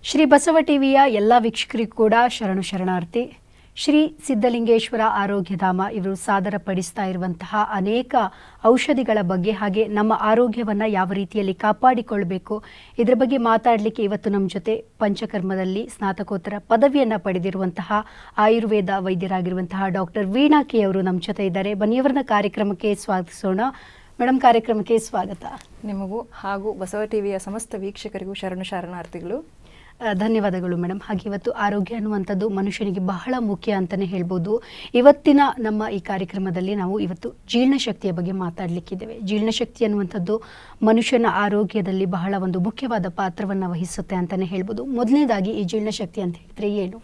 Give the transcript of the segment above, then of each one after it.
ಶ್ರೀ ಬಸವ ಟಿವಿಯ ಎಲ್ಲ ವೀಕ್ಷಕರಿಗೂ ಕೂಡ ಶರಣು ಶರಣಾರ್ಥಿ. ಶ್ರೀ ಸಿದ್ಧಲಿಂಗೇಶ್ವರ ಆರೋಗ್ಯಧಾಮ ಇವರು ಸಾದರಪಡಿಸ್ತಾ ಇರುವಂತಹ ಅನೇಕ ಔಷಧಿಗಳ ಬಗ್ಗೆ ಹಾಗೆ ನಮ್ಮ ಆರೋಗ್ಯವನ್ನು ಯಾವ ರೀತಿಯಲ್ಲಿ ಕಾಪಾಡಿಕೊಳ್ಳಬೇಕು ಇದರ ಬಗ್ಗೆ ಮಾತಾಡಲಿಕ್ಕೆ ಇವತ್ತು ನಮ್ಮ ಜೊತೆ ಪಂಚಕರ್ಮದಲ್ಲಿ ಸ್ನಾತಕೋತ್ತರ ಪದವಿಯನ್ನು ಪಡೆದಿರುವಂತಹ ಆಯುರ್ವೇದ ವೈದ್ಯರಾಗಿರುವಂತಹ ಡಾಕ್ಟರ್ ವೀಣಾ ಕೆ ಅವರು ನಮ್ಮ ಜೊತೆ ಇದ್ದಾರೆ. ಬನ್ನಿಯವರನ್ನ ಕಾರ್ಯಕ್ರಮಕ್ಕೆ ಸ್ವಾಗತಿಸೋಣ. ಮೇಡಮ್, ಕಾರ್ಯಕ್ರಮಕ್ಕೆ ಸ್ವಾಗತ. ನಿಮಗೂ ಹಾಗೂ ಬಸವ ಟಿವಿಯ ಸಮಸ್ತ ವೀಕ್ಷಕರಿಗೂ ಶರಣು ಶರಣಾರ್ಥಿಗಳು. ಧನ್ಯವಾದಗಳು ಮೇಡಮ್. ಹಾಗೆ ಇವತ್ತು ಆರೋಗ್ಯ ಅನ್ನುವಂಥದ್ದು ಮನುಷ್ಯನಿಗೆ ಬಹಳ ಮುಖ್ಯ ಅಂತಲೇ ಹೇಳ್ಬೋದು. ಇವತ್ತಿನ ನಮ್ಮ ಈ ಕಾರ್ಯಕ್ರಮದಲ್ಲಿ ನಾವು ಇವತ್ತು ಜೀರ್ಣಶಕ್ತಿಯ ಬಗ್ಗೆ ಮಾತಾಡಲಿಕ್ಕಿದ್ದೇವೆ. ಜೀರ್ಣಶಕ್ತಿ ಅನ್ನುವಂಥದ್ದು ಮನುಷ್ಯನ ಆರೋಗ್ಯದಲ್ಲಿ ಬಹಳ ಒಂದು ಮುಖ್ಯವಾದ ಪಾತ್ರವನ್ನು ವಹಿಸುತ್ತೆ ಅಂತಲೇ ಹೇಳ್ಬೋದು. ಮೊದಲನೇದಾಗಿ ಈ ಜೀರ್ಣಶಕ್ತಿ ಅಂತ ಹೇಳಿದ್ರೆ ಏನು?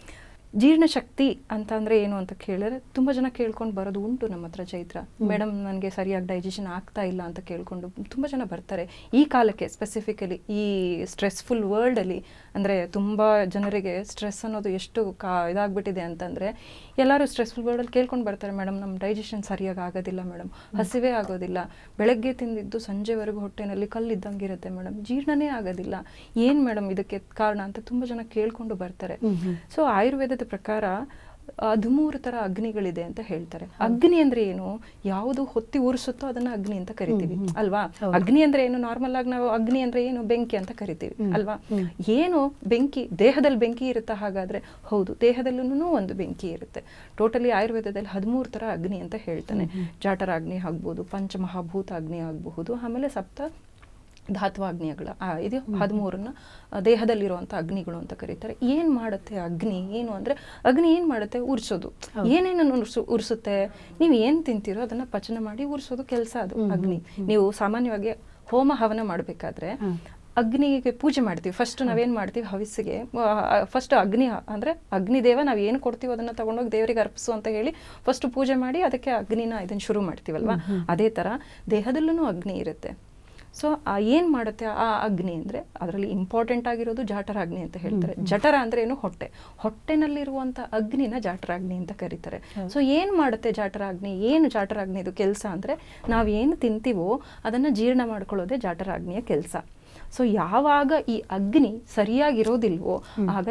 ಜೀರ್ಣಶಕ್ತಿ ಅಂತ ಅಂದರೆ ಏನು ಅಂತ ಕೇಳಿದ್ರೆ ತುಂಬ ಜನ ಕೇಳ್ಕೊಂಡು ಬರೋದು ಉಂಟು ನಮ್ಮ ಹತ್ರ. ಚೈತ್ರ ಮೇಡಮ್, ನನಗೆ ಸರಿಯಾಗಿ ಡೈಜೆಷನ್ ಆಗ್ತಾ ಇಲ್ಲ ಅಂತ ಕೇಳ್ಕೊಂಡು ತುಂಬ ಜನ ಬರ್ತಾರೆ. ಈ ಕಾಲಕ್ಕೆ ಸ್ಪೆಸಿಫಿಕಲಿ ಈ ಸ್ಟ್ರೆಸ್ಫುಲ್ ವರ್ಲ್ಡಲ್ಲಿ ಅಂದರೆ ತುಂಬ ಜನರಿಗೆ ಸ್ಟ್ರೆಸ್ ಅನ್ನೋದು ಎಷ್ಟು ಇದಾಗ್ಬಿಟ್ಟಿದೆ ಅಂತಂದರೆ ಎಲ್ಲರೂ ಸ್ಟ್ರೆಸ್ಫುಲ್ ವರ್ಲ್ಡಲ್ಲಿ ಕೇಳ್ಕೊಂಡು ಬರ್ತಾರೆ, ಮೇಡಮ್ ನಮ್ಮ ಡೈಜೆಷನ್ ಸರಿಯಾಗಿ ಆಗೋದಿಲ್ಲ ಮೇಡಮ್, ಹಸಿವೇ ಆಗೋದಿಲ್ಲ, ಬೆಳಗ್ಗೆ ತಿಂದಿದ್ದು ಸಂಜೆವರೆಗೂ ಹೊಟ್ಟೆನಲ್ಲಿ ಕಲ್ಲಿದ್ದಂಗೆ ಇರುತ್ತೆ ಮೇಡಮ್, ಜೀರ್ಣನೇ ಆಗೋದಿಲ್ಲ, ಏನು ಮೇಡಮ್ ಇದಕ್ಕೆ ಕಾರಣ ಅಂತ ತುಂಬ ಜನ ಕೇಳ್ಕೊಂಡು ಬರ್ತಾರೆ. ಸೊ ಆಯುರ್ವೇದದ ಪ್ರಕಾರ 13 ಥರ ಅಗ್ನಿಗಳಿದೆ ಅಂತ ಹೇಳ್ತಾರೆ. ಅಗ್ನಿ ಅಂದ್ರೆ ಏನು? ಯಾವುದು ಹೊತ್ತಿ ಉರಿಸುತ್ತೋ ಅದನ್ನ ಅಗ್ನಿ ಅಂತ ಕರಿತೀವಿ ಅಲ್ವಾ? ಅಗ್ನಿ ಅಂದ್ರೆ ಏನು? ನಾರ್ಮಲ್ ಆಗಿ ನಾವು ಅಗ್ನಿ ಅಂದ್ರೆ ಏನು? ಬೆಂಕಿ ಅಂತ ಕರಿತೀವಿ ಅಲ್ವಾ? ಏನು ಬೆಂಕಿ? ದೇಹದಲ್ಲಿ ಬೆಂಕಿ ಇರುತ್ತಾ? ಹಾಗಾದ್ರೆ ಹೌದು, ದೇಹದಲ್ಲೂ ಒಂದು ಬೆಂಕಿ ಇರುತ್ತೆ. ಟೋಟಲಿ ಆಯುರ್ವೇದದಲ್ಲಿ 13 ಥರ ಅಗ್ನಿ ಅಂತ ಹೇಳ್ತಾನೆ. ಜಾಠರಾಗ್ನಿ ಆಗ್ಬೋದು, ಪಂಚಮಹಾಭೂತ ಅಗ್ನಿ ಆಗಬಹುದು, ಆಮೇಲೆ ಸಪ್ತ ಧಾತ್ವಾಗ್ನಿಗಳ ಇದು 13ನ್ನ ದೇಹದಲ್ಲಿರುವಂಥ ಅಗ್ನಿಗಳು ಅಂತ ಕರೀತಾರೆ. ಏನು ಮಾಡುತ್ತೆ ಅಗ್ನಿ? ಏನು ಅಂದರೆ ಅಗ್ನಿ ಏನು ಮಾಡುತ್ತೆ? ಉರಿಸೋದು. ಏನೇನನ್ನು ಉರಿಸುತ್ತೆ? ನೀವು ಏನು ತಿಂತೀರೋ ಅದನ್ನು ಪಚನ ಮಾಡಿ ಉರಿಸೋದು ಕೆಲಸ ಅದು ಅಗ್ನಿ. ನೀವು ಸಾಮಾನ್ಯವಾಗಿ ಹೋಮ ಹವನ ಮಾಡಬೇಕಾದ್ರೆ ಅಗ್ನಿಗೆ ಪೂಜೆ ಮಾಡ್ತೀವಿ. ಫಸ್ಟ್ ನಾವೇನು ಮಾಡ್ತೀವಿ? ಹವಿಸ್ಸಿಗೆ ಫಸ್ಟ್ ಅಗ್ನಿ ಅಂದರೆ ಅಗ್ನಿದೇವ ನಾವು ಏನು ಕೊಡ್ತೀವಿ ಅದನ್ನು ತಗೊಂಡೋಗಿ ದೇವರಿಗೆ ಅರ್ಪಿಸು ಅಂತ ಹೇಳಿ ಫಸ್ಟ್ ಪೂಜೆ ಮಾಡಿ ಅದಕ್ಕೆ ಅಗ್ನಿನ ಇದನ್ನು ಶುರು ಮಾಡ್ತೀವಲ್ವಾ? ಅದೇ ಥರ ದೇಹದಲ್ಲೂ ಅಗ್ನಿ ಇರುತ್ತೆ. ಸೊ ಏನು ಮಾಡುತ್ತೆ ಆ ಅಗ್ನಿ ಅಂದರೆ ಅದರಲ್ಲಿ ಇಂಪಾರ್ಟೆಂಟ್ ಆಗಿರೋದು ಜಾಠರಾಗ್ನಿ ಅಂತ ಹೇಳ್ತಾರೆ. ಜಠರ ಅಂದರೆ ಏನು? ಹೊಟ್ಟೆ. ಹೊಟ್ಟೆನಲ್ಲಿರುವಂಥ ಅಗ್ನಿನ ಜಾಠರಾಗ್ನಿ ಅಂತ ಕರೀತಾರೆ. ಸೊ ಏನು ಮಾಡುತ್ತೆ ಜಾಠರಾಗ್ನಿ? ಏನು ಜಾಠರಾಗ್ನಿದು ಕೆಲಸ ಅಂದರೆ ನಾವೇನು ತಿಂತೀವೋ ಅದನ್ನು ಜೀರ್ಣ ಮಾಡ್ಕೊಳ್ಳೋದೇ ಜಾಠರಾಗ್ನಿಯ ಕೆಲಸ. ಸೊ ಯಾವಾಗ ಈ ಅಗ್ನಿ ಸರಿಯಾಗಿರೋದಿಲ್ವೋ ಆಗ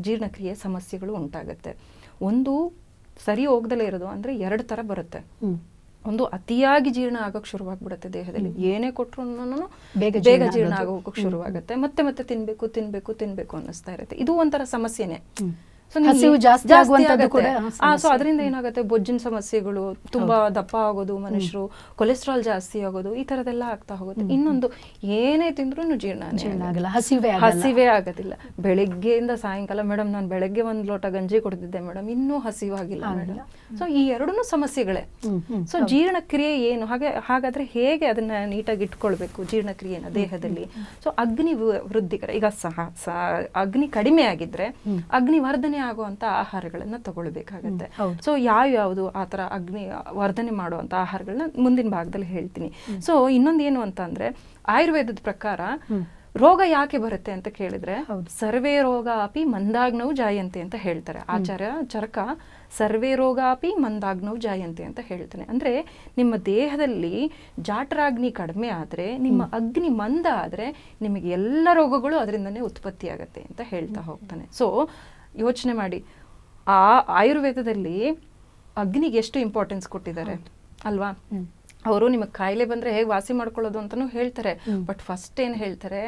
ಜೀರ್ಣಕ್ರಿಯೆ ಸಮಸ್ಯೆಗಳು ಉಂಟಾಗುತ್ತೆ. ಒಂದು ಸರಿ ಹೋಗ್ದಲೇ ಇರೋದು ಅಂದರೆ 2 ಥರ ಬರುತ್ತೆ. ಒಂದು ಅತಿಯಾಗಿ ಜೀರ್ಣ ಆಗೋಕೆ ಶುರುವಾಗ್ಬಿಡುತ್ತೆ ದೇಹದಲ್ಲಿ, ಏನೇ ಕೊಟ್ಟರು ಬೇಗ ಜೀರ್ಣ ಆಗೋಕೆ ಶುರುವಾಗುತ್ತೆ. ಮತ್ತೆ ಮತ್ತೆ ತಿನ್ಬೇಕು ಅನ್ನಿಸ್ತಾ ಇರುತ್ತೆ. ಇದು ಒಂಥರ ಸಮಸ್ಯೆನೆ. ಸೊ ಅದರಿಂದ ಏನಾಗುತ್ತೆ? ಬೊಜ್ಜಿನ ಸಮಸ್ಯೆಗಳು, ತುಂಬಾ ದಪ್ಪ ಆಗೋದು, ಮನುಷ್ಯರು ಕೊಲೆಸ್ಟ್ರಾಲ್ ಜಾಸ್ತಿ ಆಗೋದು, ಈ ತರದೆಲ್ಲ ಆಗ್ತಾ ಹೋಗುತ್ತೆ. ಇನ್ನೊಂದು, ಏನೇ ತಿಂದ್ರೂ ಜೀರ್ಣ ಆಗಲ್ಲ, ಹಸಿವೇ ಆಗೋದಿಲ್ಲ. ಬೆಳಗ್ಗೆಯಿಂದ ಸಾಯಂಕಾಲ, ಮೇಡಮ್ ನಾನು ಬೆಳಗ್ಗೆ 1 ಲೋಟ ಗಂಜಿ ಕುಡಿದಿದ್ದೆ ಮೇಡಮ್, ಇನ್ನೂ ಹಸಿವಾಗಿಲ್ಲ ಮೇಡಮ್. ಸೊ ಈ ಎರಡೂ ಸಮಸ್ಯೆಗಳೇ. ಸೊ ಜೀರ್ಣಕ್ರಿಯೆ ಏನು? ಹಾಗಾದ್ರೆ ಹೇಗೆ ಅದನ್ನ ನೀಟಾಗಿ ಇಟ್ಕೊಳ್ಬೇಕು ಜೀರ್ಣಕ್ರಿಯೆನ ದೇಹದಲ್ಲಿ? ಸೊ ಅಗ್ನಿ ವೃದ್ಧಿಕರ, ಈಗ ಅಗ್ನಿ ಕಡಿಮೆ ಆಗಿದ್ರೆ ಅಗ್ನಿ ವರ್ಧನೆ ಆಗುವಂತ ಆಹಾರಗಳನ್ನ ತಗೊಳ್ಬೇಕಾಗತ್ತೆ. ಸೊ ಯಾವ್ಯಾವುದು ಆ ತರ ಅಗ್ನಿ ವರ್ಧನೆ ಮಾಡುವಂತ ಆಹಾರಗಳನ್ನ ಮುಂದಿನ ಭಾಗದಲ್ಲಿ ಹೇಳ್ತೀನಿ. ಸೊ ಇನ್ನೊಂದು ಏನು ಅಂತ ಅಂದ್ರೆ, ಆಯುರ್ವೇದದ ಪ್ರಕಾರ ರೋಗ ಯಾಕೆ ಬರುತ್ತೆ ಅಂತ ಕೇಳಿದ್ರೆ, ಸರ್ವೇ ರೋಗ ಅಪಿ ಮಂದಾಗ್ನವು ಜಾಯಂತೆ ಅಂತ ಹೇಳ್ತಾರೆ ಆಚಾರ್ಯ ಚರಕ. ಸರ್ವೇ ರೋಗ ಅಪಿ ಮಂದಾಗ್ನವು ಜಾಯಂತೆ ಅಂತ ಹೇಳ್ತಾನೆ. ಅಂದ್ರೆ ನಿಮ್ಮ ದೇಹದಲ್ಲಿ ಜಾಠರಾಗ್ನಿ ಕಡಿಮೆ ಆದ್ರೆ, ನಿಮ್ಮ ಅಗ್ನಿ ಮಂದ ಆದ್ರೆ ನಿಮಗೆ ಎಲ್ಲ ರೋಗಗಳು ಅದರಿಂದನೇ ಉತ್ಪತ್ತಿ ಆಗತ್ತೆ ಅಂತ ಹೇಳ್ತಾ ಹೋಗ್ತಾನೆ. ಸೊ ಯೋಚನೆ ಮಾಡಿ, ಆ ಆಯುರ್ವೇದದಲ್ಲಿ ಅಗ್ನಿಗೆ ಎಷ್ಟು ಇಂಪಾರ್ಟೆನ್ಸ್ ಕೊಟ್ಟಿದ್ದಾರೆ ಅಲ್ವಾ? ಅವರು ನಿಮಗೆ ಕಾಯಿಲೆ ಬಂದರೆ ಹೇಗೆ ವಾಸಿ ಮಾಡ್ಕೊಳ್ಳೋದು ಅಂತಲೂ ಹೇಳ್ತಾರೆ. ಬಟ್ ಫಸ್ಟ್ ಏನು ಹೇಳ್ತಾರೆ?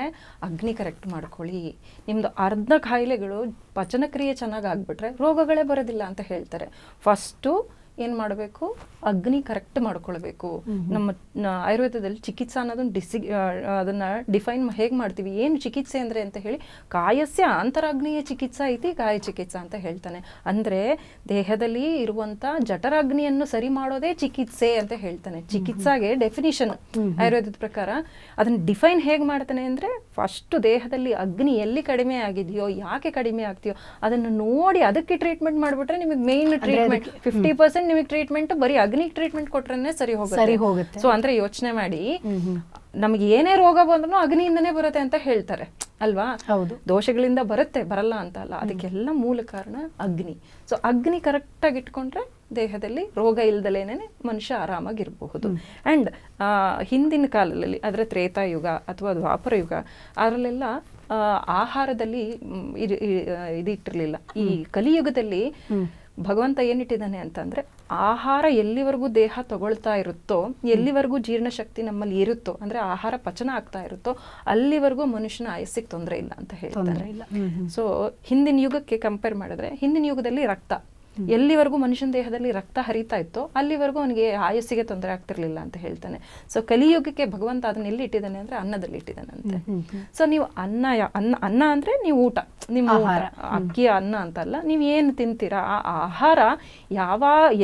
ಅಗ್ನಿ ಕರೆಕ್ಟ್ ಮಾಡ್ಕೊಳ್ಳಿ. ನಿಮ್ಮದು ಅರ್ಧ ಕಾಯಿಲೆಗಳು ಪಚನಕ್ರಿಯೆ ಚೆನ್ನಾಗಿ ಆಗ್ಬಿಟ್ರೆ ರೋಗಗಳೇ ಬರೋದಿಲ್ಲ ಅಂತ ಹೇಳ್ತಾರೆ. ಫಸ್ಟು ಏನು ಮಾಡಬೇಕು? ಅಗ್ನಿ ಕರೆಕ್ಟ್ ಮಾಡ್ಕೊಳ್ಬೇಕು. ನಮ್ಮ ಆಯುರ್ವೇದದಲ್ಲಿ ಚಿಕಿತ್ಸಾ ಅನ್ನೋದನ್ನು ಅದನ್ನ ಡಿಫೈನ್ ಹೇಗೆ ಮಾಡ್ತೀವಿ? ಏನು ಚಿಕಿತ್ಸೆ ಅಂದರೆ ಅಂತ ಹೇಳಿ, ಕಾಯಸ್ಯ ಅಂತರಾಗ್ನಿಯ ಚಿಕಿತ್ಸಾ ಐತಿ ಕಾಯ ಚಿಕಿತ್ಸಾ ಅಂತ ಹೇಳ್ತಾನೆ. ಅಂದರೆ ದೇಹದಲ್ಲಿ ಇರುವಂಥ ಜಠರಾಗ್ನಿಯನ್ನು ಸರಿ ಮಾಡೋದೇ ಚಿಕಿತ್ಸೆ ಅಂತ ಹೇಳ್ತಾನೆ. ಚಿಕಿತ್ಸಾಗೆ ಡೆಫಿನಿಷನ್ ಆಯುರ್ವೇದದ ಪ್ರಕಾರ ಅದನ್ನು ಡಿಫೈನ್ ಹೇಗೆ ಮಾಡ್ತಾನೆ ಅಂದರೆ, ಫಸ್ಟ್ ದೇಹದಲ್ಲಿ ಅಗ್ನಿ ಎಲ್ಲಿ ಕಡಿಮೆ ಆಗಿದೆಯೋ, ಯಾಕೆ ಕಡಿಮೆ ಆಗ್ತೀಯೋ ಅದನ್ನು ನೋಡಿ ಅದಕ್ಕೆ ಟ್ರೀಟ್ಮೆಂಟ್ ಮಾಡಿಬಿಟ್ರೆ ನಿಮಗೆ ಮೇನ್ ಟ್ರೀಟ್ಮೆಂಟ್ 50% ನಿಮಗೆ ಟ್ರೀಟ್ಮೆಂಟ್ ಬರೀ ಅಗ್ನಿ ಟ್ರೀಟ್ಮೆಂಟ್ ಕೊಟ್ರೆ ಸರಿ ಹೋಗುತ್ತೆ. ಸೊ ಅಂದ್ರೆ ಯೋಚನೆ ಮಾಡಿ, ನಮ್ಗೆ ಏನೇ ರೋಗ ಬಂದ್ರೂ ಅಗ್ನಿಯಿಂದನೇ ಬರುತ್ತೆ ಅಂತ ಹೇಳ್ತಾರೆ ಅಲ್ವಾ? ಹೌದು, ದೋಷಗಳಿಂದ ಬರಲ್ಲ ಅಂತ ಅಲ್ಲ, ಅದಕ್ಕೆಲ್ಲ ಮೂಲ ಕಾರಣ ಅಗ್ನಿ. ಸೊ ಅಗ್ನಿ ಕರೆಕ್ಟ್ ಆಗಿ ಇಟ್ಕೊಂಡ್ರೆ ದೇಹದಲ್ಲಿ ರೋಗ ಇಲ್ದಲೇನೆ ಮನುಷ್ಯ ಆರಾಮಾಗಿರಬಹುದು. ಆ್ಯಂಡ್ ಹಿಂದಿನ ಕಾಲದಲ್ಲಿ ಅಂದರೆ ತ್ರೇತಾಯುಗ ಅಥವಾ ದ್ವಾಪರ ಯುಗ ಅದರಲ್ಲೆಲ್ಲ ಆಹಾರದಲ್ಲಿ ಇದಿಟ್ಟಿರಲಿಲ್ಲ. ಈ ಕಲಿಯುಗದಲ್ಲಿ ಭಗವಂತ ಏನಿಟ್ಟಿದ್ದಾನೆ ಅಂತಂದ್ರೆ ಆಹಾರ ಎಲ್ಲಿವರೆಗೂ ದೇಹ ತಗೊಳ್ತಾ ಇರುತ್ತೋ, ಎಲ್ಲಿವರೆಗೂ ಜೀರ್ಣಶಕ್ತಿ ನಮ್ಮಲ್ಲಿ ಇರುತ್ತೋ, ಅಂದ್ರೆ ಆಹಾರ ಪಚನ ಆಗ್ತಾ ಇರುತ್ತೋ ಅಲ್ಲಿವರೆಗೂ ಮನುಷ್ಯನ ಆಯಸ್ಸಿಗೆ ತೊಂದರೆ ಇಲ್ಲ ಅಂತ ಹೇಳ್ತಾರೆ. ಸೊ ಹಿಂದಿನ ಯುಗಕ್ಕೆ ಕಂಪೇರ್ ಮಾಡಿದ್ರೆ ಹಿಂದಿನ ಯುಗದಲ್ಲಿ ರಕ್ತ ಎಲ್ಲಿವರೆಗೂ ಮನುಷ್ಯನ ದೇಹದಲ್ಲಿ ರಕ್ತ ಹರಿತಾ ಇತ್ತೋ ಅಲ್ಲಿವರೆಗೂ ಅವನಿಗೆ ಆಯಸ್ಸಿಗೆ ತೊಂದರೆ ಆಗ್ತಿರ್ಲಿಲ್ಲ ಅಂತ ಹೇಳ್ತಾನೆ. ಸೊ ಕಲಿಯುಗಕ್ಕೆ ಭಗವಂತ ಅದನ್ನ ಎಲ್ಲಿ ಇಟ್ಟಿದ್ದಾನೆ ಅಂದ್ರೆ ಅನ್ನದಲ್ಲಿ ಇಟ್ಟಿದ್ದಾನಂತೆ. ಸೊ ನೀವು ಅನ್ನ ಅಂದ್ರೆ ನೀವು ಊಟ, ನಿಮ್ಮ ಊಟ, ಅಕ್ಕಿ ಅನ್ನ ಅಂತಲ್ಲ, ನೀವು ಏನು ತಿಂತೀರಾ ಆ ಆಹಾರ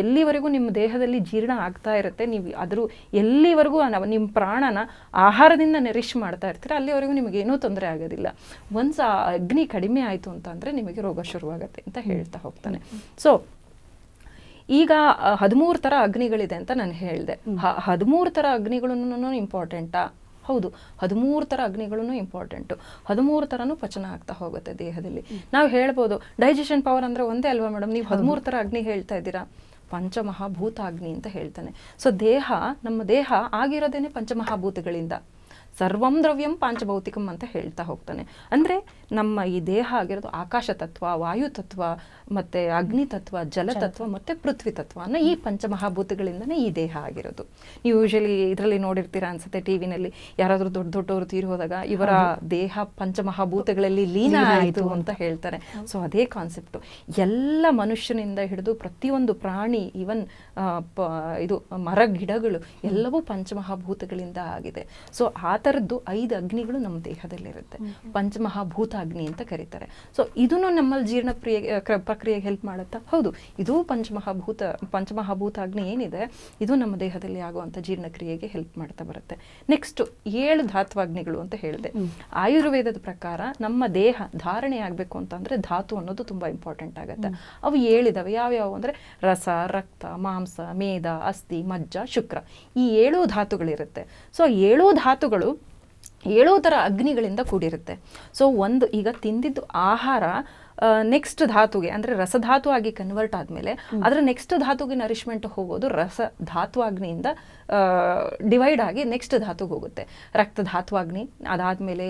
ಎಲ್ಲಿವರೆಗೂ ನಿಮ್ಮ ದೇಹದಲ್ಲಿ ಜೀರ್ಣ ಆಗ್ತಾ ಇರುತ್ತೆ, ನೀವು ಅದ್ರ ಎಲ್ಲಿವರೆಗೂ ನಿಮ್ಮ ಪ್ರಾಣನ ಆಹಾರದಿಂದ ನರಿಶ್ ಮಾಡ್ತಾ ಇರ್ತೀರ ಅಲ್ಲಿವರೆಗೂ ನಿಮಗೆ ಏನೂ ತೊಂದರೆ ಆಗೋದಿಲ್ಲ. ಒನ್ಸ್ ಆ ಅಗ್ನಿ ಕಡಿಮೆ ಆಯಿತು ಅಂತಂದ್ರೆ ನಿಮಗೆ ರೋಗ ಶುರುವಾಗತ್ತೆ ಅಂತ ಹೇಳ್ತಾ ಹೋಗ್ತಾನೆ. ಸೊ ಈಗ 13 ಥರ ಅಗ್ನಿಗಳಿದೆ ಅಂತ ನಾನು ಹೇಳಿದೆ. 13 ಥರ ಅಗ್ನಿಗಳನ್ನು ಇಂಪಾರ್ಟೆಂಟಾ? ಹೌದು, 13 ಥರ ಅಗ್ನಿಗಳೂ ಇಂಪಾರ್ಟೆಂಟು. 13 ಥರನೂ ಪಚನ ಆಗ್ತಾ ಹೋಗುತ್ತೆ ದೇಹದಲ್ಲಿ. ನಾವು ಹೇಳ್ಬೋದು ಡೈಜೆಷನ್ ಪವರ್ ಅಂದರೆ ಒಂದೇ ಅಲ್ವಾ ಮೇಡಮ್, ನೀವು 13 ಥರ ಅಗ್ನಿ ಹೇಳ್ತಾ ಇದ್ದೀರಾ. ಪಂಚಮಹಾಭೂತ ಅಗ್ನಿ ಅಂತ ಹೇಳ್ತಾನೆ. ಸೊ ನಮ್ಮ ದೇಹ ಆಗಿರೋದೇನೆ ಪಂಚಮಹಾಭೂತಗಳಿಂದ. ಸರ್ವಂ ದ್ರವ್ಯಂ ಪಾಂಚಭೌತಿಕಂ ಅಂತ ಹೇಳ್ತಾ ಹೋಗ್ತಾನೆ. ಅಂದರೆ ನಮ್ಮ ಈ ದೇಹ ಆಗಿರೋದು ಆಕಾಶ ತತ್ವ, ವಾಯು ತತ್ವ, ಮತ್ತು ಅಗ್ನಿ ತತ್ವ, ಜಲತತ್ವ ಮತ್ತು ಪೃಥ್ವಿ ತತ್ವ ಅನ್ನೋ ಈ ಪಂಚಮಹಾಭೂತಗಳಿಂದನೇ ಈ ದೇಹ ಆಗಿರೋದು. ನೀವು ಯೂಶಲಿ ಇದರಲ್ಲಿ ನೋಡಿರ್ತೀರಾ ಅನ್ಸುತ್ತೆ, ಟಿವಿನಲ್ಲಿ ಯಾರಾದರೂ ದೊಡ್ಡವರು ತೀರಿ ಹೋದಾಗ ಇವರ ದೇಹ ಪಂಚಮಹಾಭೂತಗಳಲ್ಲಿ ಲೀನ ಆಯಿತು ಅಂತ ಹೇಳ್ತಾರೆ. ಸೊ ಅದೇ ಕಾನ್ಸೆಪ್ಟು. ಎಲ್ಲ ಮನುಷ್ಯನಿಂದ ಹಿಡಿದು ಪ್ರತಿಯೊಂದು ಪ್ರಾಣಿ, ಈವನ್ ಇದು ಮರ ಗಿಡಗಳು ಎಲ್ಲವೂ ಪಂಚಮಹಾಭೂತಗಳಿಂದ ಆಗಿದೆ. ಸೊ ಆ ಥರದ್ದು 5 ಅಗ್ನಿಗಳು ನಮ್ಮ ದೇಹದಲ್ಲಿರುತ್ತೆ. ಪಂಚಮಹಾಭೂತ ಅಗ್ನಿ ಅಂತ ಕರೀತಾರೆ. ಸೊ ಇದನ್ನು ನಮ್ಮಲ್ಲಿ ಜೀರ್ಣ ಪ್ರಕ್ರಿಯೆಗೆ ಹೆಲ್ಪ್ ಮಾಡುತ್ತಾ? ಹೌದು, ಇದು ಪಂಚಮಹಾಭೂತ ಅಗ್ನಿ ಏನಿದೆ ಇದು ನಮ್ಮ ದೇಹದಲ್ಲಿ ಆಗುವಂಥ ಜೀರ್ಣಕ್ರಿಯೆಗೆ ಹೆಲ್ಪ್ ಮಾಡ್ತಾ ಬರುತ್ತೆ. ನೆಕ್ಸ್ಟ್ 7 ಧಾತ್ವಾಗ್ನಿಗಳು ಅಂತ ಹೇಳಿದೆ. ಆಯುರ್ವೇದದ ಪ್ರಕಾರ ನಮ್ಮ ದೇಹ ಧಾರಣೆ ಆಗಬೇಕು ಅಂತಂದ್ರೆ ಧಾತು ಅನ್ನೋದು ತುಂಬಾ ಇಂಪಾರ್ಟೆಂಟ್ ಆಗುತ್ತೆ. ಅವು 7 ಇದಾವೆ. ಯಾವ್ಯಾವು ಅಂದ್ರೆ ರಸ, ರಕ್ತ, ಮಾಂಸ, ಮೇದ, ಅಸ್ಥಿ, ಮಜ್ಜ, ಶುಕ್ರ. ಈ 7 ಧಾತುಗಳಿರುತ್ತೆ. ಸೊ 7 ಧಾತುಗಳು 7 ಥರ ಅಗ್ನಿಗಳಿಂದ ಕೂಡಿರುತ್ತೆ. ಸೊ ಈಗ ತಿಂದಿದ್ದು ಆಹಾರ ನೆಕ್ಸ್ಟ್ ಧಾತುಗೆ ಅಂದರೆ ರಸಧಾತು ಆಗಿ ಕನ್ವರ್ಟ್ ಆದಮೇಲೆ ಅದರ ನೆಕ್ಸ್ಟ್ ಧಾತುಗೆ ನರಿಶ್ಮೆಂಟ್ ಹೋಗೋದು ರಸಧಾತ್ವಾಗ್ನಿಯಿಂದ ಡಿವೈಡ್ ಆಗಿ ನೆಕ್ಸ್ಟ್ ಧಾತುಗೆ ಹೋಗುತ್ತೆ. ರಕ್ತಧಾತ್ವಾಗ್ನಿ, ಅದಾದಮೇಲೆ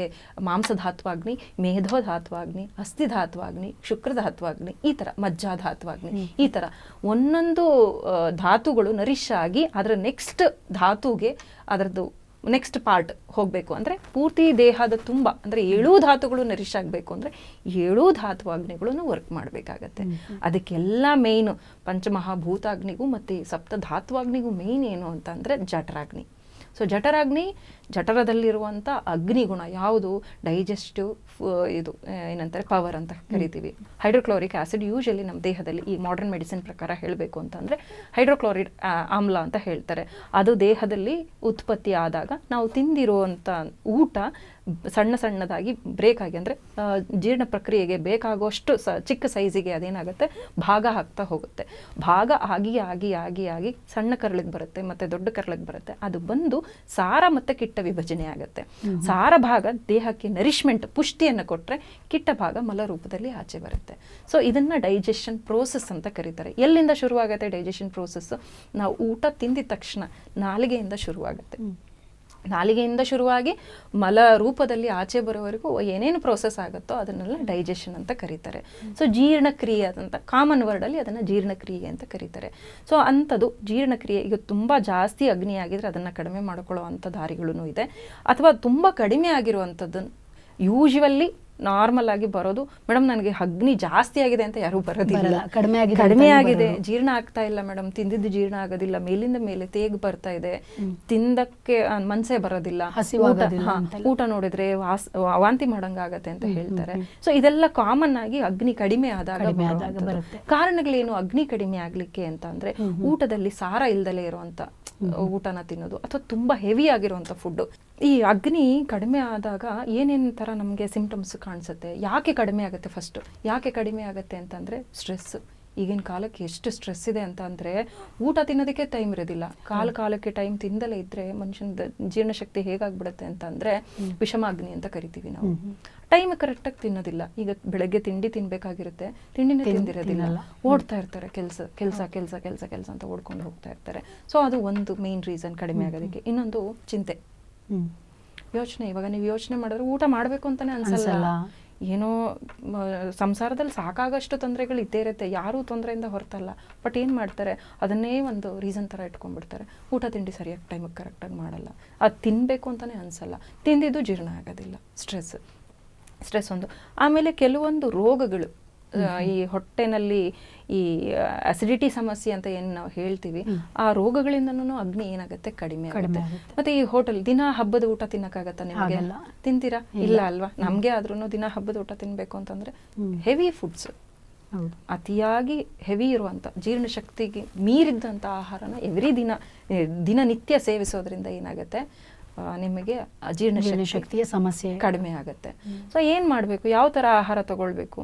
ಮಾಂಸಧಾತ್ವಾಗ್ನಿ, ಮೇಧೋಧಾತ್ವಾಗ್ನಿ, ಅಸ್ಥಿಧಾತ್ವಾಗ್ನಿ, ಶುಕ್ರಧಾತ್ವಾಗ್ನಿ, ಈ ಥರ ಮಜ್ಜಾಧಾತ್ವಾಗ್ನಿ, ಈ ಥರ ಒಂದೊಂದು ಧಾತುಗಳು ನರಿಶ್ ಆಗಿ ಅದರ ನೆಕ್ಸ್ಟ್ ಧಾತುಗೆ ಅದರದ್ದು ನೆಕ್ಸ್ಟ್ ಪಾರ್ಟ್ ಹೋಗಬೇಕು. ಅಂದರೆ ಪೂರ್ತಿ ದೇಹದ ತುಂಬ ಅಂದರೆ 7 ಧಾತುಗಳು ನರಿಶ್ ಆಗಬೇಕು ಅಂದರೆ 7 ಧಾತ್ವಾಗ್ನಿಗಳನ್ನು ವರ್ಕ್ ಮಾಡಬೇಕಾಗತ್ತೆ. ಅದಕ್ಕೆಲ್ಲ ಮೇಯ್ನು ಪಂಚಮಹಾಭೂತಾಗ್ನಿಗೂ ಮತ್ತು ಸಪ್ತಧಾತ್ವಾಗ್ನಿಗೂ ಮೇಯ್ನ್ ಏನು ಅಂತಂದರೆ ಜಠರಾಗ್ನಿ. ಸೊ ಜಠರದಲ್ಲಿರುವಂಥ ಅಗ್ನಿಗುಣ ಯಾವುದು? ಡೈಜೆಸ್ಟಿವ್ ಇದು ಏನಂತಾರೆ ಪವರ್ ಅಂತ ಕರಿತೀವಿ. ಹೈಡ್ರೋಕ್ಲೋರಿಕ್ ಆಸಿಡ್ ಯೂಶಲಿ ನಮ್ಮ ದೇಹದಲ್ಲಿ ಈ ಮಾಡರ್ನ್ ಮೆಡಿಸಿನ್ ಪ್ರಕಾರ ಹೇಳಬೇಕು ಅಂತಂದರೆ ಹೈಡ್ರೋಕ್ಲೋರಿಡ್ ಆಮ್ಲ ಅಂತ ಹೇಳ್ತಾರೆ. ಅದು ದೇಹದಲ್ಲಿ ಉತ್ಪತ್ತಿ ಆದಾಗ ನಾವು ತಿಂದಿರುವಂಥ ಊಟ ಸಣ್ಣದಾಗಿ ಬ್ರೇಕ್ ಆಗಿ ಅಂದರೆ ಜೀರ್ಣ ಪ್ರಕ್ರಿಯೆಗೆ ಬೇಕಾಗುವಷ್ಟು ಚಿಕ್ಕ ಸೈಜಿಗೆ ಅದೇನಾಗುತ್ತೆ ಭಾಗ ಆಗ್ತಾ ಹೋಗುತ್ತೆ. ಭಾಗ ಆಗಿ ಸಣ್ಣ ಕರಳಿಗೆ ಬರುತ್ತೆ ಮತ್ತು ದೊಡ್ಡ ಕರಳಿಗೆ ಬರುತ್ತೆ. ಅದು ಬಂದು ಸಾರ ಮತ್ತು ಕಿಟ್ಟ ವಿಭಜನೆ ಆಗುತ್ತೆ. ಸಾರ ಭಾಗ ದೇಹಕ್ಕೆ ನರಿಶ್ಮೆಂಟ್ ಪುಷ್ಟಿಯನ್ನು ಕೊಟ್ಟರೆ ಕಿಟ್ಟ ಭಾಗ ಮಲ ರೂಪದಲ್ಲಿ ಆಚೆ ಬರುತ್ತೆ. ಸೊ ಇದನ್ನು ಡೈಜೆಷನ್ ಪ್ರೋಸೆಸ್ ಅಂತ ಕರೀತಾರೆ. ಎಲ್ಲಿಂದ ಶುರುವಾಗುತ್ತೆ ಡೈಜೆಷನ್ ಪ್ರೋಸೆಸ್? ನಾವು ಊಟ ತಿಂದಿದ ತಕ್ಷಣ ನಾಲಿಗೆಯಿಂದ ಶುರುವಾಗುತ್ತೆ. ನಾಲಿಗೆಯಿಂದ ಶುರುವಾಗಿ ಮಲ ರೂಪದಲ್ಲಿ ಆಚೆ ಬರೋವರೆಗೂ ಏನೇನು ಪ್ರೋಸೆಸ್ ಆಗುತ್ತೋ ಅದನ್ನೆಲ್ಲ ಡೈಜೆಷನ್ ಅಂತ ಕರೀತಾರೆ. ಸೊ ಜೀರ್ಣಕ್ರಿಯೆ ಅಂತ ಕಾಮನ್ ವರ್ಡಲ್ಲಿ ಅದನ್ನು ಜೀರ್ಣಕ್ರಿಯೆ ಅಂತ ಕರೀತಾರೆ. ಸೊ ಅಂಥದ್ದು ಜೀರ್ಣಕ್ರಿಯೆ ಈಗ ತುಂಬ ಜಾಸ್ತಿ ಅಗ್ನಿ ಆಗಿದ್ರೆ ಅದನ್ನು ಕಡಿಮೆ ಮಾಡ್ಕೊಳ್ಳೋ ಅಂಥ ದಾರಿಗಳೂ ಇದೆ. ಅಥವಾ ತುಂಬ ಕಡಿಮೆ ಆಗಿರುವಂಥದ್ದನ್ನು ಯೂಶುವಲ್ಲಿ ನಾರ್ಮಲ್ ಆಗಿ ಬರೋದು, ಮೇಡಮ್ ನನಗೆ ಅಗ್ನಿ ಜಾಸ್ತಿ ಆಗಿದೆ ಅಂತ ಯಾರೂ ಬರೋದಿಲ್ಲ, ಕಡಿಮೆ ಆಗಿದೆ, ಜೀರ್ಣ ಆಗ್ತಾ ಇಲ್ಲ ಮೇಡಮ್, ತಿಂದಿದ್ದು ಜೀರ್ಣ ಆಗೋದಿಲ್ಲ, ಮೇಲಿಂದ ಮೇಲೆ ತೇಗ್ ಬರ್ತಾ ಇದೆ, ತಿಂದಕ್ಕೆ ಮನಸ್ಸೇ ಬರೋದಿಲ್ಲ, ಊಟ ನೋಡಿದ್ರೆ ವಾಂತಿ ಮಾಡಂಗಾಗತ್ತೆ ಅಂತ ಹೇಳ್ತಾರೆ. ಸೊ ಇದೆಲ್ಲ ಕಾಮನ್ ಆಗಿ ಅಗ್ನಿ ಕಡಿಮೆ ಆದಾಗ ಬರುತ್ತೆ. ಕಾರಣಗಳೇನು ಅಗ್ನಿ ಕಡಿಮೆ ಆಗ್ಲಿಕ್ಕೆ ಅಂತ ಅಂದ್ರೆ ಊಟದಲ್ಲಿ ಸಾರ ಇಲ್ದಲೇ ಇರುವಂತ ಊಟನ ತಿನ್ನೋದು ಅಥವಾ ತುಂಬಾ ಹೆವಿ ಆಗಿರುವಂತ ಫುಡ್. ಈ ಅಗ್ನಿ ಕಡಿಮೆ ಆದಾಗ ಏನೇನ್ ತರ ನಮ್ಗೆ ಸಿಂಪ್ಟಮ್ಸ್ ಕಾಣಿಸುತ್ತೆ? ಯಾಕೆ ಕಡಿಮೆ ಆಗುತ್ತೆ? ಫಸ್ಟ್ ಯಾಕೆ ಕಡಿಮೆ ಆಗುತ್ತೆ ಅಂತಂದ್ರೆ ಸ್ಟ್ರೆಸ್. ಈಗಿನ ಕಾಲಕ್ಕೆ ಎಷ್ಟು ಸ್ಟ್ರೆಸ್ ಇದೆ ಅಂತ ಅಂದರೆ ಊಟ ತಿನ್ನೋದಕ್ಕೆ ಟೈಮ್ ಇರೋದಿಲ್ಲ. ಕಾಲಕ್ಕೆ ಟೈಮ್ ತಿಂದಲೇ ಇದ್ದರೆ ಮನುಷ್ಯನ ಜೀರ್ಣಶಕ್ತಿ ಹೇಗಾಗ್ಬಿಡುತ್ತೆ ಅಂತ ಅಂದರೆ ವಿಷಮಾಗ್ನಿ ಅಂತ ಕರಿತೀವಿ ನಾವು. ಟೈಮ್ ಕರೆಕ್ಟಾಗಿ ತಿನ್ನೋದಿಲ್ಲ. ಈಗ ಬೆಳಗ್ಗೆ ತಿಂಡಿ ತಿನ್ಬೇಕಾಗಿರುತ್ತೆ, ತಿಂಡಿನೇ ತಿಂದಿರೋದಿಲ್ಲ, ಓಡ್ತಾ ಇರ್ತಾರೆ ಕೆಲಸ ಅಂತ ಓಡ್ಕೊಂಡು ಹೋಗ್ತಾ ಇರ್ತಾರೆ. ಸೊ ಅದು ಒಂದು ಮೇನ್ ರೀಸನ್ ಕಡಿಮೆ ಆಗೋದಕ್ಕೆ. ಇನ್ನೊಂದು ಚಿಂತೆ, ಯೋಚನೆ. ಇವಾಗ ನೀವು ಯೋಚನೆ ಮಾಡಿದ್ರೆ ಊಟ ಮಾಡಬೇಕು ಅಂತಾನೆ ಅನ್ಸಲ್ಲ. ಏನೋ ಸಂಸಾರದಲ್ಲಿ ಸಾಕಾಗಷ್ಟು ತೊಂದರೆಗಳು ಇದ್ದೇ ಇರುತ್ತೆ, ಯಾರೂ ತೊಂದರೆಯಿಂದ ಹೊರತಲ್ಲ. ಬಟ್ ಏನು ಮಾಡ್ತಾರೆ, ಅದನ್ನೇ ಒಂದು ರೀಸನ್ ಥರ ಇಟ್ಕೊಂಡ್ಬಿಡ್ತಾರೆ. ಊಟ ತಿಂಡಿ ಸರಿಯಾಗಿ ಟೈಮಿಗೆ ಕರೆಕ್ಟಾಗಿ ಮಾಡಲ್ಲ, ಅದು ತಿನ್ನಬೇಕು ಅಂತಲೇ ಅನಿಸಲ್ಲ, ತಿಂದಿದ್ದು ಜೀರ್ಣ ಆಗೋದಿಲ್ಲ. ಸ್ಟ್ರೆಸ್ ಒಂದು. ಆಮೇಲೆ ಕೆಲವೊಂದು ರೋಗಗಳು, ಈ ಹೊಟ್ಟೆನಲ್ಲಿ ಈ ಅಸಿಡಿಟಿ ಸಮಸ್ಯೆ ಅಂತ ಏನು ನಾವು ಹೇಳ್ತೀವಿ, ಆ ರೋಗಗಳಿಂದನೂ ಅಗ್ನಿ ಏನಾಗುತ್ತೆ, ಕಡಿಮೆ ಆಗುತ್ತೆ. ಮತ್ತೆ ಈ ಹೋಟೆಲ್ ದಿನ ಹಬ್ಬದ ಊಟ ತಿನ್ನಕ್ಕಾಗತ್ತಾ ನಿಮಗೆ? ತಿಂತೀರಾ? ಇಲ್ಲ ಅಲ್ವಾ? ನಮ್ಗೆ ಆದ್ರೂ ದಿನ ಹಬ್ಬದ ಊಟ ತಿನ್ಬೇಕು ಅಂತಂದ್ರೆ ಹೆವಿ ಫುಡ್ಸ್, ಅತಿಯಾಗಿ ಹೆವಿ ಇರುವಂತ ಜೀರ್ಣಶಕ್ತಿಗೆ ಮೀರಿದ್ದಂತ ಆಹಾರನ ಎವ್ರಿ ದಿನನಿತ್ಯ ಸೇವಿಸೋದ್ರಿಂದ ಏನಾಗುತ್ತೆ, ನಿಮಗೆ ಜೀರ್ಣಶಕ್ತಿಯ ಸಮಸ್ಯೆ ಕಡಿಮೆ ಆಗುತ್ತೆ. ಸೊ ಏನ್ ಮಾಡ್ಬೇಕು, ಯಾವ ತರ ಆಹಾರ ತಗೊಳ್ಬೇಕು?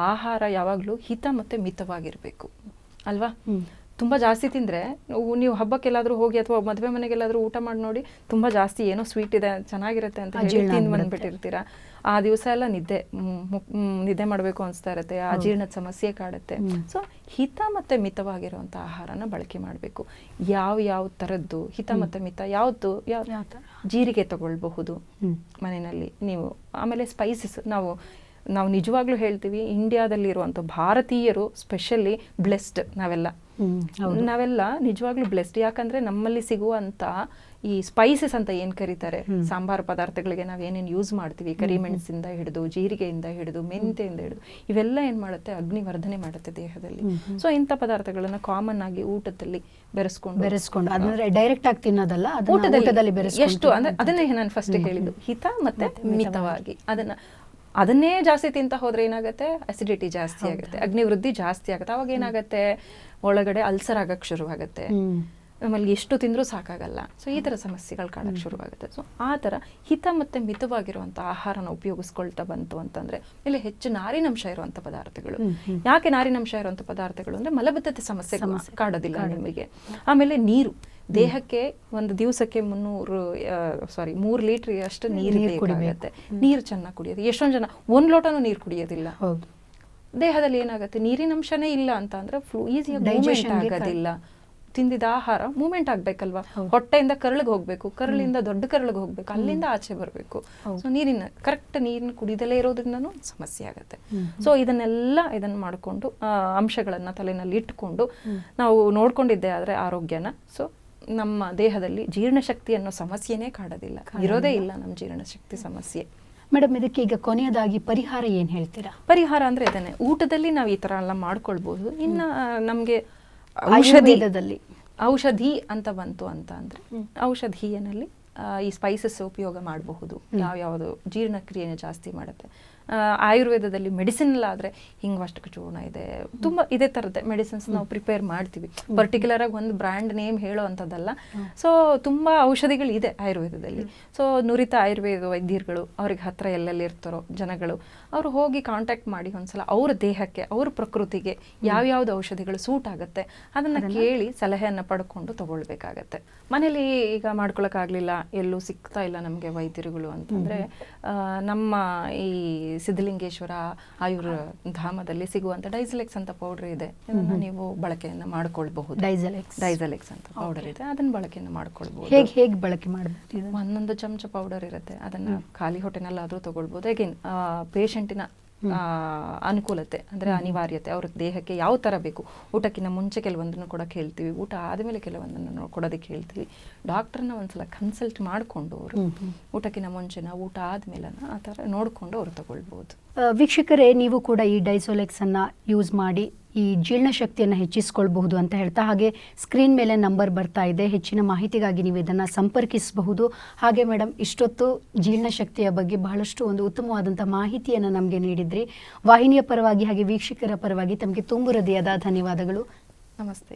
ಆಹಾರ ಯಾವಾಗಲೂ ಹಿತ ಮತ್ತೆ ಮಿತವಾಗಿರ್ಬೇಕು ಅಲ್ವಾ? ತುಂಬಾ ಜಾಸ್ತಿ ತಿಂದ್ರೆ, ನೀವು ಹಬ್ಬಕ್ಕೆಲ್ಲಾದ್ರೂ ಹೋಗಿ ಅಥವಾ ಮದುವೆ ಮನೆಗೆಲ್ಲಾದ್ರೂ ಊಟ ಮಾಡಿ ನೋಡಿ, ತುಂಬಾ ಜಾಸ್ತಿ ಏನೋ ಸ್ವೀಟ್ ಇದೆ ಚೆನ್ನಾಗಿರುತ್ತೆ ಅಂತ ಹೇಳಿ ತಿಂದು ಬಂದ್ಬಿಟ್ಟಿರ್ತೀರಾ. ಆ ದಿವಸ ಎಲ್ಲ ನಿದ್ದೆ ಮಾಡಬೇಕು ಅನಿಸ್ತಾ ಇರುತ್ತೆ, ಆ ಜೀರ್ಣದ ಸಮಸ್ಯೆ ಕಾಡುತ್ತೆ. ಸೊ ಹಿತ ಮತ್ತೆ ಮಿತವಾಗಿರುವಂಥ ಆಹಾರನ ಬಳಕೆ ಮಾಡಬೇಕು. ಯಾವ ಥರದ್ದು ಹಿತ ಮತ್ತೆ ಮಿತ ಯಾವುದು? ಜೀರಿಗೆ ತಗೊಳ್ಬಹುದು ಮನೆಯಲ್ಲಿ ನೀವು. ಆಮೇಲೆ ಸ್ಪೈಸಸ್, ನಾವು ನಿಜವಾಗ್ಲೂ ಹೇಳ್ತೀವಿ, ಇಂಡಿಯಾದಲ್ಲಿರುವಂಥ ಭಾರತೀಯರು ಸ್ಪೆಷಲಿ ಬ್ಲೆಸ್ಡ್. ನಾವೆಲ್ಲ ನಿಜವಾಗ್ಲೂ ಬ್ಲೆಸ್ಡ್. ಯಾಕಂದ್ರೆ ನಮ್ಮಲ್ಲಿ ಸಿಗುವಂತ ಈ ಸ್ಪೈಸಸ್ ಅಂತ ಏನ್ ಕರೀತಾರೆ, ಸಾಂಬಾರ್ ಪದಾರ್ಥಗಳಿಗೆ ನಾವು ಏನೇನು ಯೂಸ್ ಮಾಡ್ತೀವಿ, ಕರಿಮೆಣಸಿಂದ ಹಿಡಿದು, ಜೀರಿಗೆಯಿಂದ ಹಿಡಿದು, ಮೆಂತೆಯಿಂದ ಹಿಡಿದು, ಇವೆಲ್ಲ ಏನ್ ಮಾಡುತ್ತೆ, ಅಗ್ನಿವರ್ಧನೆ ಮಾಡುತ್ತೆ ದೇಹದಲ್ಲಿ. ಸೊ ಇಂಥ ಪದಾರ್ಥಗಳನ್ನ ಕಾಮನ್ ಆಗಿ ಊಟದಲ್ಲಿ ಬೆರೆಸ್ಕೊಂಡು ಅಂದ್ರೆ ಡೈರೆಕ್ಟ್ ಆಗಿ ತಿನ್ನೋದಲ್ಲ, ಊಟದಲ್ಲಿ ಎಷ್ಟು ಅಂದ್ರೆ ಅದನ್ನೇ ನಾನು ಫಸ್ಟ್ ಹೇಳಿದ್ದು, ಹಿತ ಮತ್ತೆ ಮಿತವಾಗಿ. ಅದನ್ನೇ ಜಾಸ್ತಿ ತಿಂತ ಹೋದ್ರೆ ಏನಾಗುತ್ತೆ, ಅಸಿಡಿಟಿ ಜಾಸ್ತಿ ಆಗುತ್ತೆ, ಅಗ್ನಿವೃದ್ಧಿ ಜಾಸ್ತಿ ಆಗುತ್ತೆ. ಅವಾಗ ಏನಾಗುತ್ತೆ, ಒಳಗಡೆ ಅಲ್ಸರ್ ಆಗಕ್ಕೆ ಶುರುವಾಗುತ್ತೆ, ಆಮೇಲೆ ಎಷ್ಟು ತಿಂದ್ರೂ ಸಾಕಾಗಲ್ಲ. ಸೊ ಈ ಥರ ಸಮಸ್ಯೆಗಳು ಕಾಣಕ್ಕೆ ಶುರುವಾಗುತ್ತೆ. ಸೊ ಆ ಥರ ಹಿತ ಮತ್ತು ಮಿತವಾಗಿರುವಂಥ ಆಹಾರನ ಉಪಯೋಗಿಸ್ಕೊಳ್ತಾ ಬಂತು ಅಂತಂದರೆ, ಆಮೇಲೆ ಹೆಚ್ಚು ನಾರಿನಂಶ ಇರುವಂಥ ಪದಾರ್ಥಗಳು. ಯಾಕೆ ನಾರಿನಂಶ ಇರುವಂಥ ಪದಾರ್ಥಗಳು ಅಂದರೆ, ಮಲಬದ್ಧತೆ ಸಮಸ್ಯೆ ಕಾಡೋದಿಲ್ಲ ನಿಮಗೆ. ಆಮೇಲೆ ನೀರು, ದೇಹಕ್ಕೆ ಒಂದು ದಿವಸಕ್ಕೆ 3 ಲೀಟರ್ ಅಷ್ಟು ನೀರು ಬೇಕಾಗುತ್ತೆ. ನೀರು ಚೆನ್ನಾಗಿ ಕುಡಿಯೋದು. ಎಷ್ಟೊಂದು ಜನ 1 ಲೋಟನೂ ನೀರು ಕುಡಿಯೋದಿಲ್ಲ. ದೇಹದಲ್ಲಿ ಏನಾಗುತ್ತೆ, ನೀರಿನ ಅಂಶನೇ ಇಲ್ಲ ಅಂತ ಅಂದ್ರೆ ಈಸಿಯಾಗಿ ಮೂವ್ಮೆಂಟ್ ಆಗೋದಿಲ್ಲ. ತಿಂದಿದ ಆಹಾರ ಮೂವ್ಮೆಂಟ್ ಆಗ್ಬೇಕಲ್ವಾ, ಹೊಟ್ಟೆಯಿಂದ ಕರಳಿಗೆ ಹೋಗ್ಬೇಕು, ಕರಳಿಂದ ದೊಡ್ಡ ಕರಳಿಗೆ ಹೋಗ್ಬೇಕು, ಅಲ್ಲಿಂದ ಆಚೆ ಬರಬೇಕು. ಸೊ ಕರೆಕ್ಟ್ ನೀರಿನ ಕುಡಿದಲೇ ಇರೋದ್ರಿಂದನೂ ಸಮಸ್ಯೆ ಆಗುತ್ತೆ. ಸೊ ಇದನ್ನ ಮಾಡಿಕೊಂಡು ಅಂಶಗಳನ್ನ ತಲೆನಲ್ಲಿ ಇಟ್ಕೊಂಡು ನಾವು ನೋಡ್ಕೊಂಡಿದ್ದೆ ಆದ್ರೆ ಆರೋಗ್ಯನ, ಸೊ ನಮ್ಮ ದೇಹದಲ್ಲಿ ಜೀರ್ಣಶಕ್ತಿ ಅನ್ನೋ ಸಮಸ್ಯೆನೇ ಕಾಡೋದಿಲ್ಲ, ಇರೋದೇ ಇಲ್ಲ ನಮ್ಮ ಜೀರ್ಣಶಕ್ತಿ ಸಮಸ್ಯೆ. ಮೇಡಮ್, ಇದಕ್ಕೆ ಈಗ ಕೊನೆಯದಾಗಿ ಪರಿಹಾರ ಏನ್ ಹೇಳ್ತೀರಾ? ಪರಿಹಾರ ಅಂದ್ರೆ ಇದನ್ನೇ, ಊಟದಲ್ಲಿ ನಾವು ಈ ತರ ಎಲ್ಲ ಮಾಡ್ಕೊಳ್ಬಹುದು. ಇನ್ನ ನಮ್ಗೆ ಔಷಧಿ ಅಂತ ಬಂತು ಅಂತ ಅಂದ್ರೆ, ಔಷಧಿಯಲ್ಲಿ ಈ ಸ್ಪೈಸಸ್ ಉಪಯೋಗ ಮಾಡಬಹುದು. ಯಾವ್ಯಾವುದು ಜೀರ್ಣಕ್ರಿಯೆನ ಜಾಸ್ತಿ ಮಾಡುತ್ತೆ. ಆಯುರ್ವೇದದಲ್ಲಿ ಮೆಡಿಸಿನ್ ಆದ್ರೆ ಹಿಂಗವಷ್ಟಕ ಚೂರ್ಣ ಇದೆ, ತುಂಬಾ ಇದೇ ತರದ್ದೇ ಮೆಡಿಸಿನ್ಸ್ ನಾವು ಪ್ರಿಪೇರ್ ಮಾಡ್ತೀವಿ. ಪರ್ಟಿಕ್ಯುಲರ್ ಆಗಿ ಒಂದು ಬ್ರ್ಯಾಂಡ್ ನೇಮ್ ಹೇಳೋ ಅಂಥದ್ದಲ್ಲ. ಸೊ ತುಂಬಾ ಔಷಧಿಗಳಿದೆ ಆಯುರ್ವೇದದಲ್ಲಿ. ಸೊ ನುರಿತ ಆಯುರ್ವೇದ ವೈದ್ಯರುಗಳು, ಅವ್ರಿಗೆ ಹತ್ರ ಎಲ್ಲೆಲ್ಲಿ ಇರ್ತಾರೋ ಜನಗಳು, ಅವರು ಹೋಗಿ ಕಾಂಟ್ಯಾಕ್ಟ್ ಮಾಡಿ ಒಂದ್ಸಲ ಅವ್ರ ದೇಹಕ್ಕೆ, ಅವ್ರ ಪ್ರಕೃತಿಗೆ ಯಾವ್ಯಾವ್ದು ಔಷಧಿಗಳು ಸೂಟ್ ಆಗುತ್ತೆ ಅದನ್ನ ಕೇಳಿ ಸಲಹೆಯನ್ನ ಪಡ್ಕೊಂಡು ತಗೊಳ್ಬೇಕಾಗತ್ತೆ. ಮನೇಲಿ ಈಗ ಮಾಡ್ಕೊಳಕ್ಕಾಗ್ಲಿಲ್ಲ, ಎಲ್ಲೂ ಸಿಗ್ತಾ ಇಲ್ಲ ನಮ್ಗೆ ವೈದ್ಯರುಗಳು ಅಂತಂದ್ರೆ, ನಮ್ಮ ಈ ಸಿದ್ಧಲಿಂಗೇಶ್ವರ ಆಯುರ್ ಧಾಮದಲ್ಲಿ ಸಿಗುವಂತ ಡೈಸಲೆಕ್ಸ್ ಅಂತ ಪೌಡರ್ ಇದೆ, ಇದನ್ನ ನೀವು ಬಳಕೆಯನ್ನ ಮಾಡ್ಕೊಳ್ಬಹುದು. ಡೈಸಲೆಕ್ಸ್ ಅಂತ ಪೌಡರ್ ಇದೆ, ಅದನ್ನ ಬಳಕೆಯನ್ನ ಮಾಡ್ಕೊಳ್ಬಹುದು. ಹೇಗೆ ಬಳಕೆ ಮಾಡಬಹುದು? 1 ಚಮಚ ಪೌಡರ್ ಇರುತ್ತೆ, ಅದನ್ನ ಖಾಲಿ ಹೊಟ್ಟೆನಲ್ಲಾದ್ರೂ ತಗೊಳ್ಬಹುದು. ಅಗೇನ್ ಪೇಷಂಟಿನ ಅನುಕೂಲತೆ ಅಂದ್ರೆ ಅನಿವಾರ್ಯತೆ, ಅವ್ರ ದೇಹಕ್ಕೆ ಯಾವ ತರ ಬೇಕು. ಊಟಕ್ಕಿಂತ ಮುಂಚೆ ಕೆಲವೊಂದನ್ನು ಕೊಡಕ್ಕೆ ಹೇಳ್ತೀವಿ, ಊಟ ಆದ್ಮೇಲೆ ಕೆಲವೊಂದನ್ನು ಕೊಡೋದಕ್ಕೆ ಹೇಳ್ತೀವಿ. ಡಾಕ್ಟರ್ನ ಒಂದ್ಸಲ ಕನ್ಸಲ್ಟ್ ಮಾಡ್ಕೊಂಡು ಅವರು ಊಟಕ್ಕಿಂತ ಮುಂಚೆನ, ಊಟ ಆದ್ಮೇಲೆ ಆ ತರ ನೋಡ್ಕೊಂಡು ಅವ್ರು ತಗೊಳ್ಬಹುದು. ವೀಕ್ಷಕರೇ, ನೀವು ಕೂಡ ಈ ಡೈಸೋಲೆಕ್ಸ್ ಅನ್ನ ಯೂಸ್ ಮಾಡಿ ಈ ಜೀರ್ಣಶಕ್ತಿಯನ್ನು ಹೆಚ್ಚಿಸಿಕೊಳ್ಬಹುದು ಅಂತ ಹೇಳ್ತಾ, ಹಾಗೆ ಸ್ಕ್ರೀನ್ ಮೇಲೆ ನಂಬರ್ ಬರ್ತಾ ಇದೆ, ಹೆಚ್ಚಿನ ಮಾಹಿತಿಗಾಗಿ ನೀವು ಇದನ್ನು ಸಂಪರ್ಕಿಸಬಹುದು. ಹಾಗೆ ಮೇಡಮ್, ಇಷ್ಟೊತ್ತು ಜೀರ್ಣಶಕ್ತಿಯ ಬಗ್ಗೆ ಬಹಳಷ್ಟು ಒಂದು ಉತ್ತಮವಾದಂಥ ಮಾಹಿತಿಯನ್ನು ನಮಗೆ ನೀಡಿದ್ರಿ. ವಾಹಿನಿಯ ಪರವಾಗಿ ಹಾಗೆ ವೀಕ್ಷಕರ ಪರವಾಗಿ ತಮಗೆ ತುಂಬು ಹೃದಯದ ಧನ್ಯವಾದಗಳು. ನಮಸ್ತೆ.